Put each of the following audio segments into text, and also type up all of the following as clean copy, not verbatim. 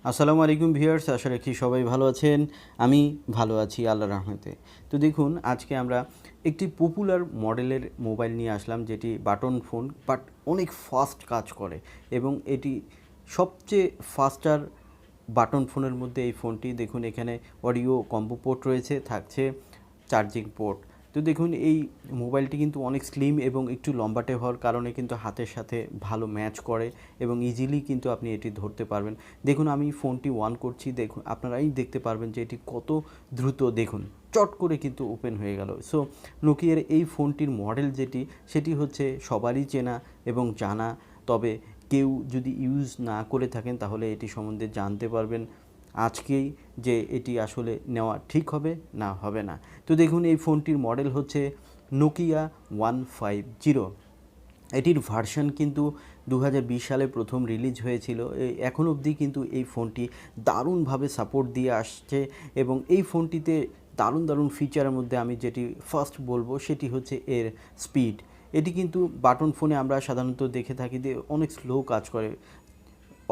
আসসালামু আলাইকুম ভিউয়ার্স, আশা রাখি সবাই ভালো আছেন। আমি ভালো আছি আল্লাহর রহমতে। তো দেখুন, আজকে আমরা একটি পপুলার মডেলের মোবাইল নিয়ে আসলাম, যেটি বাটন ফোন বাট অনেক ফাস্ট কাজ করে এবং এটি সবচেয়ে ফাস্টার বাটন ফোনের মধ্যে এই ফোনটি। দেখুন, এখানে অডিও কম্বো পোর্ট রয়েছে, থাকছে চার্জিং পোর্ট। তো দেখুন, এই মোবাইলটি কিন্তু অনেক স্লিম এবং একটু লম্বাটে হওয়ার কারণে কিন্তু হাতের সাথে ভালো ম্যাচ করে এবং ইজিলি কিন্তু আপনি এটি ধরতে পারবেন। দেখুন, আমি ফোনটি অন করছি, দেখুন আপনারাই দেখতে পারবেন যে এটি কত দ্রুত, দেখুন চট করে কিন্তু ওপেন হয়ে গেল। সো নোকিয়ার এই ফোনটির মডেল সেটি হচ্ছে সবারই চেনা এবং জানা। তবে কেউ যদি ইউজ না করে থাকেন তাহলে এটি সম্বন্ধে জানতে পারবেন আজকেই যে এটি আসলে নেওয়া ঠিক হবে না হবে না। তো দেখুন, এই ফোনটির মডেল হচ্ছে নোকিয়া 150। এটির ভার্সন কিন্তু 2020 সালে প্রথম রিলিজ হয়েছিল। এখন অবধি কিন্তু এই ফোনটি দারুণভাবে সাপোর্ট দিয়ে আসছে এবং এই ফোনটিতে দারুণ দারুণ ফিচারের মধ্যে আমি যেটি ফার্স্ট বলবো সেটি হচ্ছে এর স্পিড। এটি কিন্তু বাটন ফোনে আমরা সাধারণত দেখে থাকি যে অনেক স্লো কাজ করে,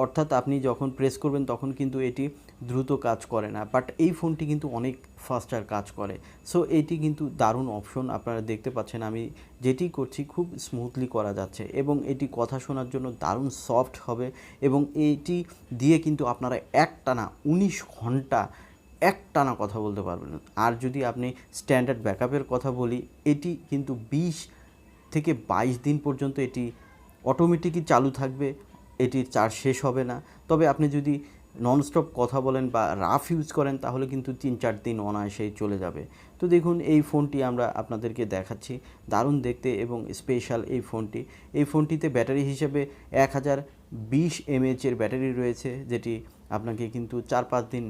অর্থাৎ আপনি যখন প্রেস করবেন তখন কিন্তু এটি দ্রুত কাজ করে না, বাট এই ফোনটি কিন্তু অনেক ফাস্টার কাজ করে। সো এটি কিন্তু দারুণ অপশন। আপনারা দেখতে পাচ্ছেন আমি যেটি করছি খুব স্মুথলি করা যাচ্ছে এবং এটি কথা শোনার জন্য দারুণ সফট হবে এবং এইটি দিয়ে কিন্তু আপনারা একটানা 19 ঘন্টা একটানা কথা বলতে পারবেন। আর যদি আপনি স্ট্যান্ডার্ড ব্যাকআপের কথা বলি, এটি কিন্তু 20 থেকে 22 দিন পর্যন্ত এটি অটোমেটিকই চালু থাকবে, এটির চার্জ শেষ হবে না। তবে আপনি যদি ননস্টপ কথা বলেন বা রাফ ইউজ করেন তাহলে কিন্তু 3-4 দিন অনায়াসেই চলে যাবে। তো দেখুন, এই ফোনটি আমরা আপনাদেরকে দেখাচ্ছি, দারুণ দেখতে এবং স্পেশাল এই ফোনটিতে ব্যাটারি হিসেবে 1020 mAh এর ব্যাটারি রয়েছে, যেটি আপনাকে কিন্তু 4-5 দিন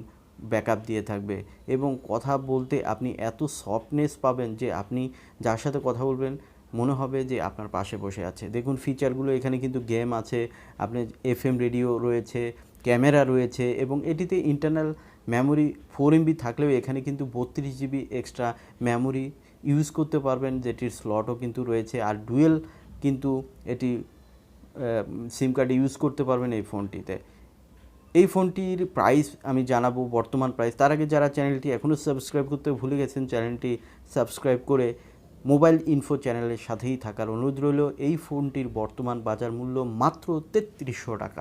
ব্যাকআপ দিয়ে থাকবে এবং কথা বলতে আপনি এত সফটনেস পাবেন যে আপনি যার সাথে কথা বলবেন মনে হবে যে আপনার পাশে বসে আছে। দেখুন ফিচারগুলো, এখানে কিন্তু গেম আছে, আপনার FM রেডিও রয়েছে, ক্যামেরা রয়েছে এবং এটিতে ইন্টারনাল মেমোরি 4 MB থাকলেও এখানে কিন্তু 32 GB এক্সট্রা মেমোরি ইউজ করতে পারবেন, যেটির স্লটও কিন্তু রয়েছে। আর ডুয়েল কিন্তু এটি সিম কার্ড ইউজ করতে পারবেন এই ফোনটিতে। এই ফোনটির প্রাইস আমি জানাবো, বর্তমান প্রাইস। তার আগে যারা চ্যানেলটি এখনও সাবস্ক্রাইব করতে ভুলে গেছেন, চ্যানেলটি সাবস্ক্রাইব করে মোবাইল ইনফো চ্যানেলের সাথেই থাকার অনুরোধ রইল। এই ফোনটির বর্তমান বাজার মূল্য মাত্র 3300 টাকা।